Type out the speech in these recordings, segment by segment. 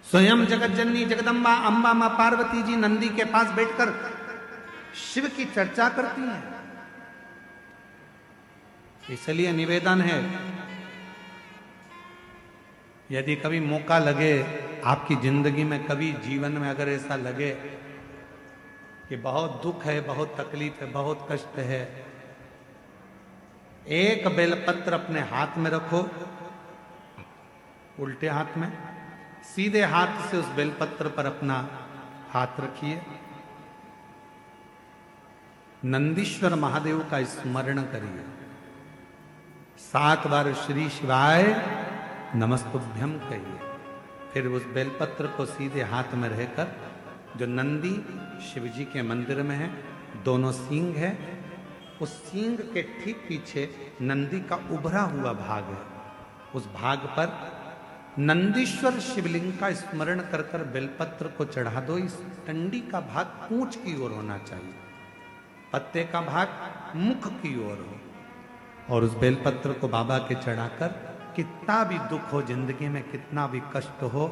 स्वयं जगत जननी जगदम्बा अम्बा मां पार्वती जी नंदी के पास बैठकर शिव की चर्चा करती हैं। इसलिए निवेदन है, यदि कभी मौका लगे आपकी जिंदगी में, कभी जीवन में अगर ऐसा लगे कि बहुत दुख है, बहुत तकलीफ है, बहुत कष्ट है, एक बेलपत्र अपने हाथ में रखो, उल्टे हाथ में, सीधे हाथ से उस बेलपत्र पर अपना हाथ रखिए, नंदीश्वर महादेव का स्मरण करिए, 7 बार श्री शिवाय नमस्तुभ्यम कहिए। फिर उस बेलपत्र को सीधे हाथ में रहकर, जो नंदी शिवजी के मंदिर में है, दोनों सींग है, उस सींग के ठीक पीछे नंदी का उभरा हुआ भाग है, उस भाग पर नंदीश्वर शिवलिंग का स्मरण कर कर बेलपत्र को चढ़ा दो। इस टंडी का भाग पूंछ की ओर होना चाहिए, पत्ते का भाग मुख की ओर हो, और उस बेलपत्र को बाबा के चढ़ाकर, कितना भी दुख हो जिंदगी में, कितना भी कष्ट हो,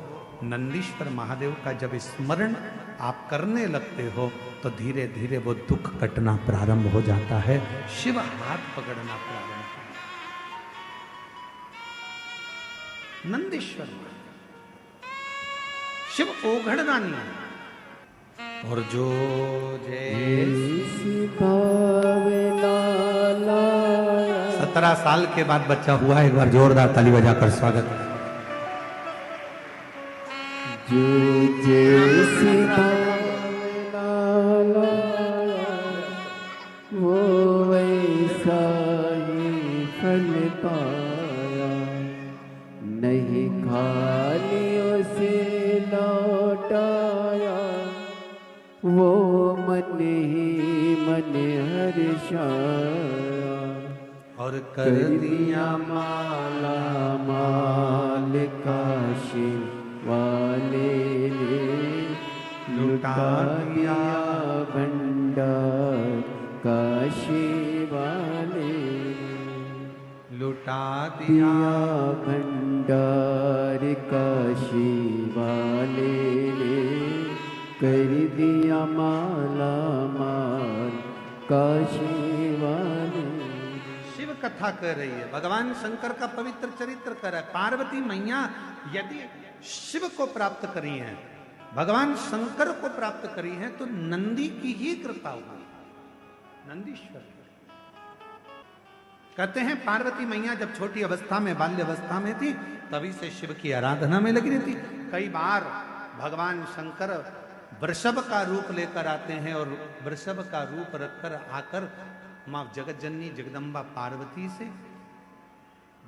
नंदीश्वर महादेव का जब स्मरण आप करने लगते हो तो धीरे धीरे वो दुख कटना प्रारंभ हो जाता है, शिव हाथ पकड़ना प्रारंभ हो। नंदीश्वर शिव ओघड़दानी है। और जो जैसी 17 साल के बाद बच्चा हुआ, एक बार जोरदार ताली बजाकर स्वागत। जो जैसी वो वैसा ही फल पाया, नहीं खाली उसे लौटाया, वो मन ही मन हर्षाया, और कर दिया माला माल काशी वाले ने, लुटा दिया भंडार काशी वाले ने, लुटा दिया भंडार काशी वाले ने, कर दिया माला माल काशी वाले। शिव कथा कर रही है, भगवान शंकर का पवित्र चरित्र कर रहा है। पार्वती मैया यदि शिव को प्राप्त करी हैं, भगवान शंकर को प्राप्त करी हैं, तो नंदी की ही कृपा हुई, नंदीश्वर। कहते हैं पार्वती मैया जब छोटी अवस्था में, बाल्य अवस्था में थी, तभी से शिव की आराधना में लगी रहती। कई बार भगवान शंकर वृषभ का रूप लेकर आते हैं, और वृषभ का रूप रखकर आकर मां जगत जननी जगदम्बा पार्वती से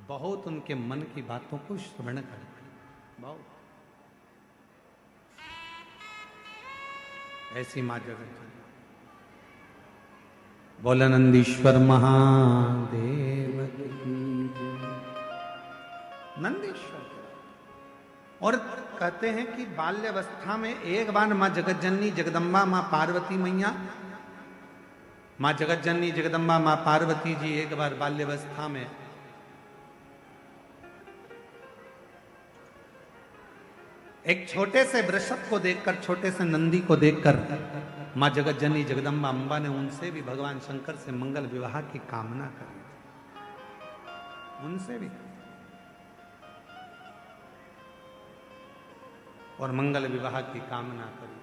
बहुत उनके मन की बातों को श्रवण करते हैं। बहुत ऐसी मां जगत जननी। बोला नंदीश्वर महादेव की जय। नंदीश्वर। और कहते हैं कि बाल्यावस्था में एक बार मां जगत जननी जगदम्बा मां पार्वती मैया, मां जगत जननी जगदम्बा मां पार्वती जी एक बार बाल्यावस्था में एक छोटे से वृषभ को देखकर, छोटे से नंदी को देखकर, मां जगत जननी जगदम्बा अम्बा ने उनसे भी भगवान शंकर से मंगल विवाह की कामना करी थी, उनसे भी, और मंगल विवाह की कामना करी।